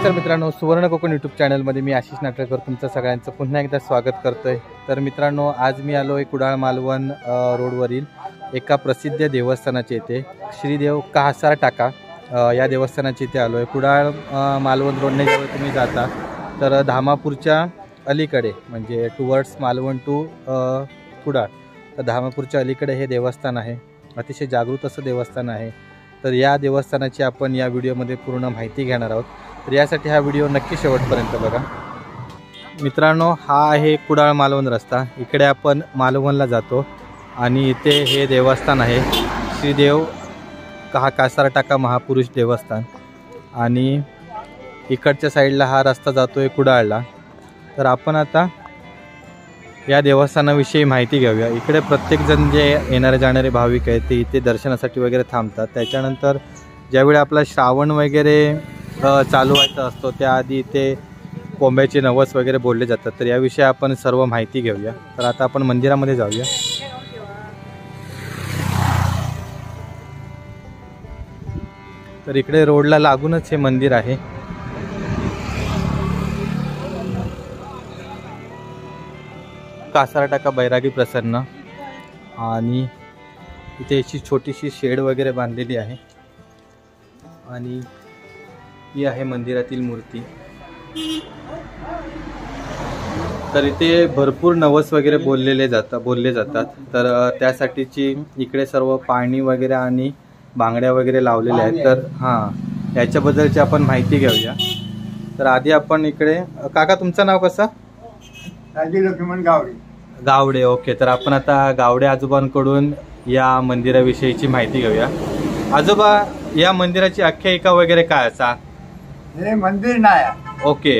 नमस्कार मित्रांनो, सुवर्ण कोकण यूट्यूब चॅनलमध्ये मी आशिष नाटककर तुमचं सगळ्यांचं पुन्हा एकदा स्वागत करतोय। तर मित्रांनो, आज मी आलो आहे कुडाळ मालवण रोडवरील एका प्रसिद्ध देवस्थानाचे इथे श्रीदेव कासार टाका या देवस्थानाचे इथे आलो आहे। कुडाळ मालवण रोडने जेव्हा तुम्ही जाता तर धामापूरच्या अलीकडे म्हणजे टुवर्ड्स मालवण टू कुडाळ, तर धामापूरच्या अलीकडे हे देवस्थान आहे। अतिशय जागृत असं देवस्थान आहे। तर या देवस्थानाची आपण या व्हिडिओमध्ये पूर्ण माहिती घेणार आहोत। तर यासाठी हा व्हिडिओ नक्की शेवटपर्यंत बघा। मित्रांनो, हा आहे कुडाळ मालवण रस्ता। इकडे आपण मालवणला जातो आणि इथे हे देवस्थान आहे श्रीदेव कासार टाका महापुरुष देवस्थान, आणि इकडच्या साईडला हा रस्ता जातोय कुडाळला। तर आपण आता या देवस्थानाविषयी माहिती घेऊया। इकडे प्रत्येक जण जे येणारे जाणारे भाविक आहेत ते इथे दर्शनासाठी वगैरे थांबतात। त्याच्यानंतर ज्यावेळी आपला श्रावण वगैरे चालू व्हायचा असतो त्याआधी इथे कोंब्याचे नवस वगैरे बोलले जातात। तर याविषयी आपण सर्व माहिती घेऊया। तर आता आपण मंदिरामध्ये जाऊया। तर इकडे रोडला लागूनच हे मंदिर आहे। कासार टाका बैरागी प्रसन्न, आणि इथे अशी छोटीशी शेड वगैरे बांधलेली आहे, आणि ही आहे मंदिरातील मूर्ती। तर इथे भरपूर नवस वगैरे बोलले जातात। तर त्यासाठीची इकडे सर्व पाणी वगैरे आणि बांगड्या वगैरे लावलेल्या आहेत। तर हां, याच्याबद्दलची आपण माहिती घेऊया। तर आधी आपण इकडे, काका तुमचं नाव कसं? लक्ष्मण गावडे। गावडे, ओके। तर आपण आता गावडे आजोबांकडून या मंदिराविषयीची माहिती घेऊया। आजोबा, या मंदिराची आख्यायिका वगैरे काय असा? हे मंदिर नाही, ओके,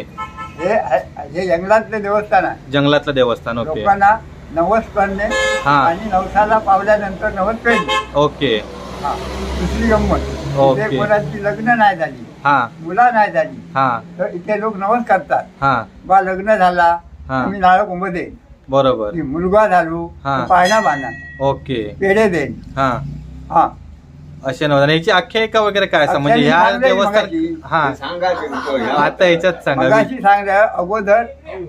हे जंगलातले देवस्थान आहे। जंगलातलं देवस्थान, ओके। लोकांना नवस करणे आणि नवसाला पावल्यानंतर नवस पेडणे, ओके। दुसरी गंमत, ओके। कोणाची लग्न नाही झाली, मुला नाही झाली, तर इथे लोक नवस करतात। बा लग्न झाला आम्ही नारळ कोंब देईन, बरोबर। मुलगा झालो पाळणा बांधा, ओके, पेढे देईन, असे नव्हतं। याची आख्यायिका वगैरे काय असं म्हणजे ह्या देवस्थान? आता याच्यात सांगा। अगोदर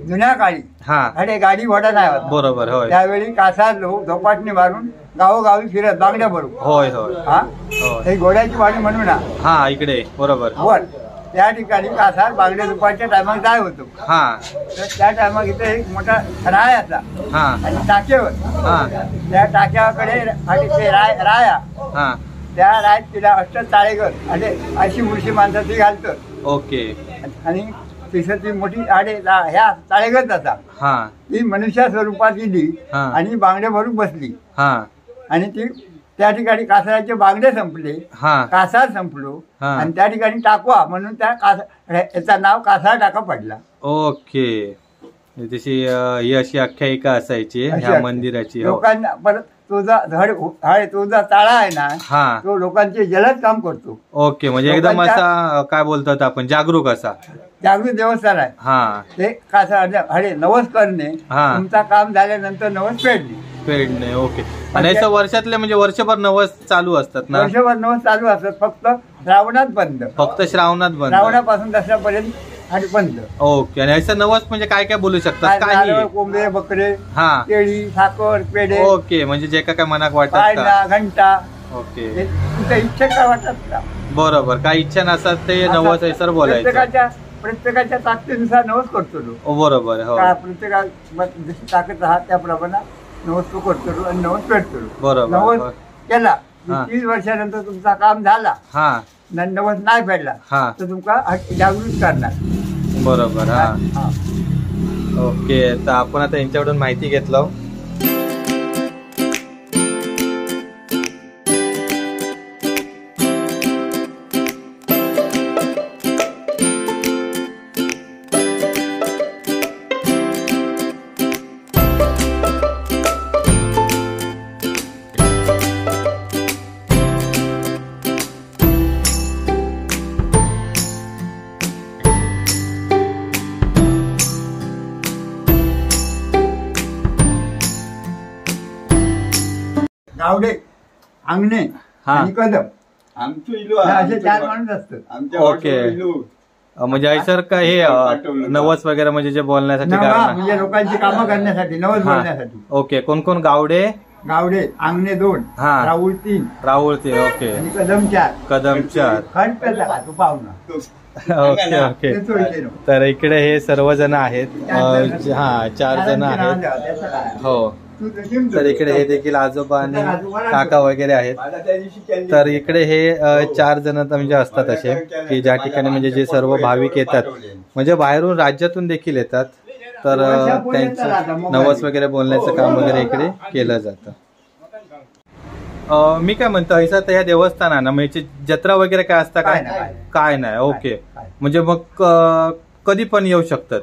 जुन्या काळी अरे गाडी घोडा नाही होता, बरोबर, होय। त्यावेळी कासार लोक झोपाटणी मारून गावोगावी फिरत बांगड्या भरून, होय होय, हे घोड्याची वाडी म्हणून हा इकडे, बरोबर, वर त्या ठिकाणी कासार बांगडे दुपारच्या टायमात जाय होतो। तर त्या टायमात इथे एक मोठा रायाचा आणि टाकेवर, त्या टाक्याकडे राया, त्या रायत तिला अष्ट ताळेगर आणि अशी मुळशी माणसं ती घालतं, ओके। आणि तिसरी मोठी आडे ह्या ताळेगर जाता, ती मनुष्या स्वरूपात गेली आणि बांगडे भरून बसली, आणि ती त्या ठिकाणी कासाराचे बांगडे संपले, कासार संपलो, आणि त्या ठिकाणी टाकवा म्हणून त्या याचं नाव कासार टाका पडला, ओके। तशी ही अशी आख्यायिका असायची ह्या मंदिराची। लोकांना परत तुझा ताळा आहे ना, तो लोकांचे जलद काम करतो, ओके। म्हणजे एकदम असा काय बोलतात आपण, जागरूक असा जागृत देवस्थान आहे ते। कासार नवस करणे, तुमचा काम झाल्यानंतर नवस पेडणे, ओके। आणि असं वर्षातले म्हणजे वर्षभर नवस चालू असतात ना? वर्षभर नवस चालू असतात, फक्त श्रावणात बंद, फक्त श्रावणात बंद, श्रावणापासून दसऱ्यापर्यंत आणि बंद, ओके। आणि असं नवस म्हणजे काय काय बोलू शकतात? काही कोंबडे, बकरे, केळी, साखर, पेढे, ओके। म्हणजे जे काय मनाक वाटत, घंटा, ओके। तुमच्या इच्छा काय वाटत का? बरोबर, काही इच्छा नसतात ते नवस आहे सर बोलायचं। प्रत्येकाच्या ताकदीनुसार नवस करतो, बरोबर, प्रत्येका जशी ताकद राहत त्याप्रमाणे नवस तो करतो आणि नवस पेटतो, बरोबर। नवस केला 30 वर्षानंतर तुमचा काम झाला, नवस नाही फेडला तर तुमका जागृत करणार, बरोबर, ओके। तर आपण आता यांच्याकडून माहिती घेतलं। गावडे, अंगणे आणि कदम, आमचं इलू असे 4 माणूस असतात, ओके। म्हणजे ऐसर का हे नवस वगैरे म्हणजे जे बोलण्यासाठी म्हणजे लोकांची कामं करण्यासाठी नवस बोलण्यासाठी. ओके. कोण कोण? गावडे अंगणे 2, राहुल 3, ओके. आणि कदम 4. खंड तू पाहुणा. Okay okay. तर इकडे हे सर्वजण आहेत. 4 जण आहेत. हो. तर इकडे हे देखील आजोबा आणि काका वगैरे आहेत. तर इकडे हे 4 जण म्हणजे असतात असे की ज्या ठिकाणी म्हणजे जे सर्व भाविक येतात म्हणजे बाहेरून राज्यातून देखील येतात. तर त्यांचं नवस वगैरे बोलण्याचं काम वगैरे इकडे केलं जातं. मी काय म्हणतो ऐसा तर या देवस्थानानं म्हणजे जत्रा वगैरे काय असतं काय नाही. ओके. म्हणजे मग कधी पण येऊ शकतात.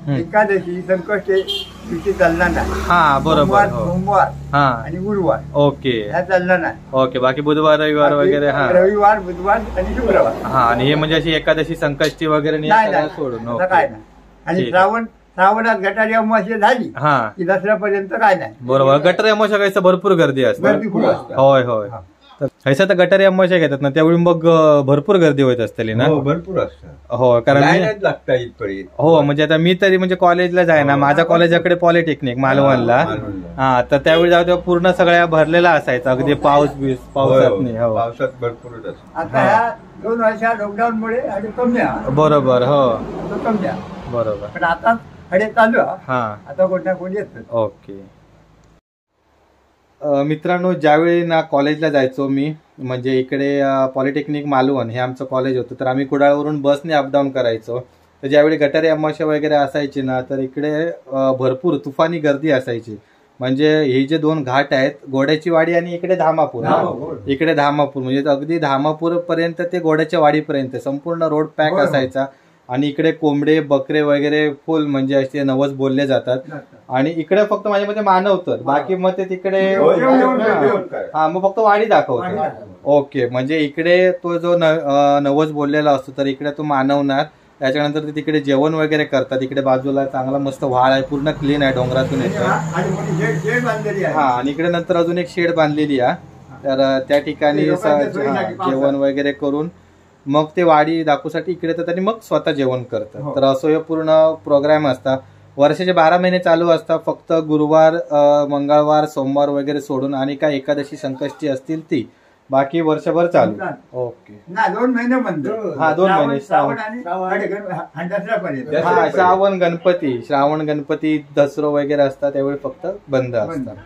एकादशी संकष्टी चालणार नाही. बरोबर. सोमवार आणि गुरुवार ओके ह्या चालणार नाही. ओके. बाकी बुधवार रविवार वगैरे. रविवार बुधवार आणि शुक्रवार. आणि हे म्हणजे अशी एकादशी संकष्टी वगैरे सोडून काय नाही. आणि श्रावणात गटारी अमावस्या झाली की दसऱ्यापर्यंत काय नाही. बरोबर. गटारी अमावस्या काहीच भरपूर गर्दी असते. होय होय. ऐसा तर गटारी अमावस्या घेतात ना त्यावेळी मग भरपूर गर्दी होत असते ना. भरपूर असतं. हो कारण लागतं. हो म्हणजे आता मी तरी म्हणजे कॉलेजला जाय ना. माझ्या कॉलेजाकडे पॉलिटेक्निक मालवणला. तर त्यावेळी जाऊ तेव्हा पूर्ण सगळ्या भरलेला असायचा. अगदी पावसात नाही. हो पावसात भरपूर. आता ह्या 2 वर्षा लॉकडाऊन मुळे कमी. बरोबर. हो कमी. बरोबर. पण आता चालू. आता कोण ना कोण येत. ओके. मित्रांनो ज्यावेळी ना कॉलेजला जायचो मी म्हणजे इकडे पॉलिटेक्निक मालवण हे आमचं कॉलेज होतं. तर आम्ही कुडाळवरून बसने अपडाऊन करायचो. तर ज्यावेळी गटारी अमावस्या वगैरे असायची ना तर इकडे भरपूर तुफानी गर्दी असायची. म्हणजे हे जे 2 घाट आहेत घोड्याची वाडी आणि इकडे धामापूर. इकडे धामापूर म्हणजे अगदी धामापूर पर्यंत ते घोड्याच्या वाडीपर्यंत संपूर्ण रोड पॅक असायचा. आणि इकडे कोंबडे बकरे वगैरे फुल म्हणजे असे नवस बोलले जातात. आणि इकडे फक्त माझ्या मध्ये मानवतात. बाकी मग ते तिकडे मग फक्त वाडी दाखवतात. ओके. म्हणजे इकडे तो जो नवस बोललेला असतो तर इकडे तो मानवणार. त्याच्यानंतर ते तिकडे जेवण वगैरे करतात. इकडे बाजूला चांगला मस्त व्हाळ आहे पूर्ण क्लीन आहे डोंगरातून येतो. आणि इकडे नंतर अजून एक शेड बांधलेली आहे. तर त्या ठिकाणी जेवण वगैरे करून मग ते वाडी दाखवूसाठी इकडे येतात आणि मग स्वतः जेवण करतात. तर असं हे पूर्ण प्रोग्राम असतात. वर्षाचे 12 महिने चालू असतात. फक्त गुरुवार मंगळवार सोमवार वगैरे सोडून आणि काय एकादशी संकष्टी असतील ती बाकी वर्षभर चालू. ओके. 2 महिने बंद. 2 महिने. श्रावण गणपती दसरो वगैरे असतात त्यावेळी फक्त बंद असतात.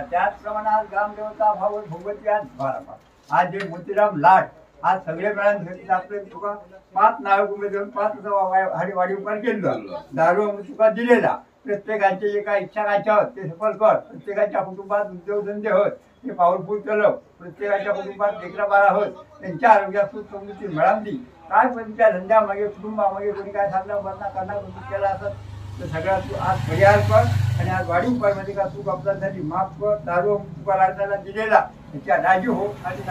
त्याचप्रमाणे ग्रामदेवता भाव भगवती आज जे मोतीराम लाट आज सगळे मिळून आपले तुका 5 नाव देऊन 5 वाडी उपार केलं. दारू तुका दिलेला. प्रत्येकाचे जे काय इच्छा कायच्या होत ते सफल कर. प्रत्येकाच्या कुटुंबात उद्योगधंदे होत ते पॉवरफुल केलं. प्रत्येकाच्या कुटुंबात लेकरा बाळा होत त्यांच्या आरोग्यात सुख समृद्धी मिळाली. काय पण त्या धंद्यामागे कुटुंबामागे कोणी काय सांगणार मरणा करणार केला असत तर सगळा तू आज परिहार कर. आणि आज वाढीव कर म्हणजे का तू अपघातासाठी माफ कर. दारू तुका लाटायला दिलेला त्याच्या राजी हो. आणि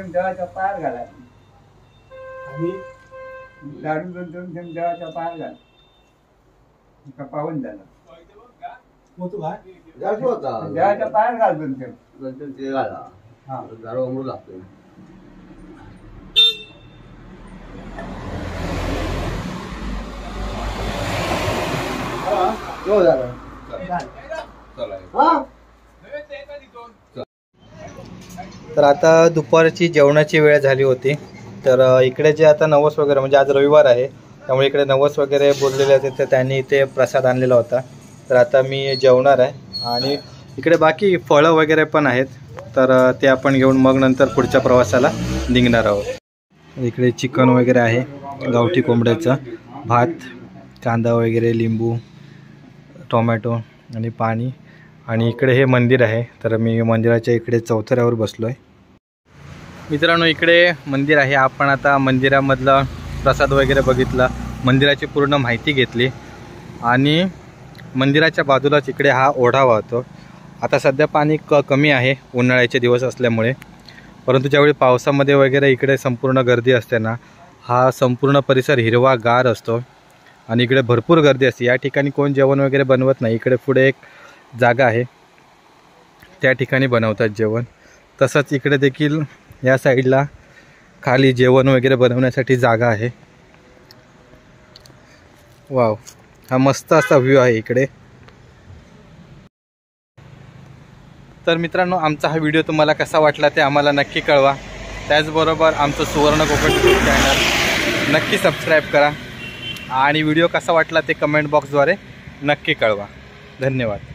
देवाच्या पायात घाला. आणि दारू 2-3 देवाच्या पायात घाल. पाहून झाला देवाच्या पायात घाल. 2-3 घाला. दारू अमरू लागतो. तर आता दुपारची जेवणाची वेळ झाली होती. तर इकडे जे आता नवस वगैरे म्हणजे आज रविवार आहे त्यामुळे इकडे नवस वगैरे बोललेले होते तर त्यांनी इथे प्रसाद आणलेला होता. तर आता मी जेवणार आहे. आणि इकडे बाकी फळं वगैरे पण आहेत तर ते आपण घेऊन मग नंतर पुढच्या प्रवासाला निघणार आहोत. इकडे चिकन वगैरे आहे गावठी कोंबड्याचं. भात कांदा वगैरे लिंबू टोमॅटो आणि पाणी. आणि इकडे हे मंदिर आहे तर मी मंदिराच्या इकडे चौथऱ्यावर बसलो आहे. मित्रांनो इकडे मंदिर आहे. आपण आता मंदिरामधला प्रसाद वगैरे बघितला. मंदिराची पूर्ण माहिती घेतली. आणि मंदिराच्या बाजूलाच इकडे हा ओढा वाहतो. आता सध्या पाणी कमी आहे उन्हाळ्याचे दिवस असल्यामुळे. परंतु ज्यावेळी पावसामध्ये वगैरे इकडे संपूर्ण गर्दी असते ना हा संपूर्ण परिसर हिरवागार असतो. आणि इकडे भरपूर गर्दी असते। या ठिकाणी कोण जेवण वगैरे बनवत नाही, इकडे पुढे एक जागा आहे त्या ठिकाणी बनवतात जेवण। तसंच इकडे देखील या साईडला खाली जेवण वगैरे बनवण्यासाठी जागा आहे। वाव, हा मस्त असा व्ह्यू आहे इकडे। तर मित्रांनो, आमचा हा व्हिडिओ तुम्हाला कसा वाटला ते आम्हाला नक्की कळवा। त्याचबरोबर आमचं सुवर्ण कोकण यूट्यूब चॅनल नक्की सबस्क्राईब करा आणि व्हिडिओ कसा वाटला ते कमेंट बॉक्सद्वारे नक्की कळवा। धन्यवाद।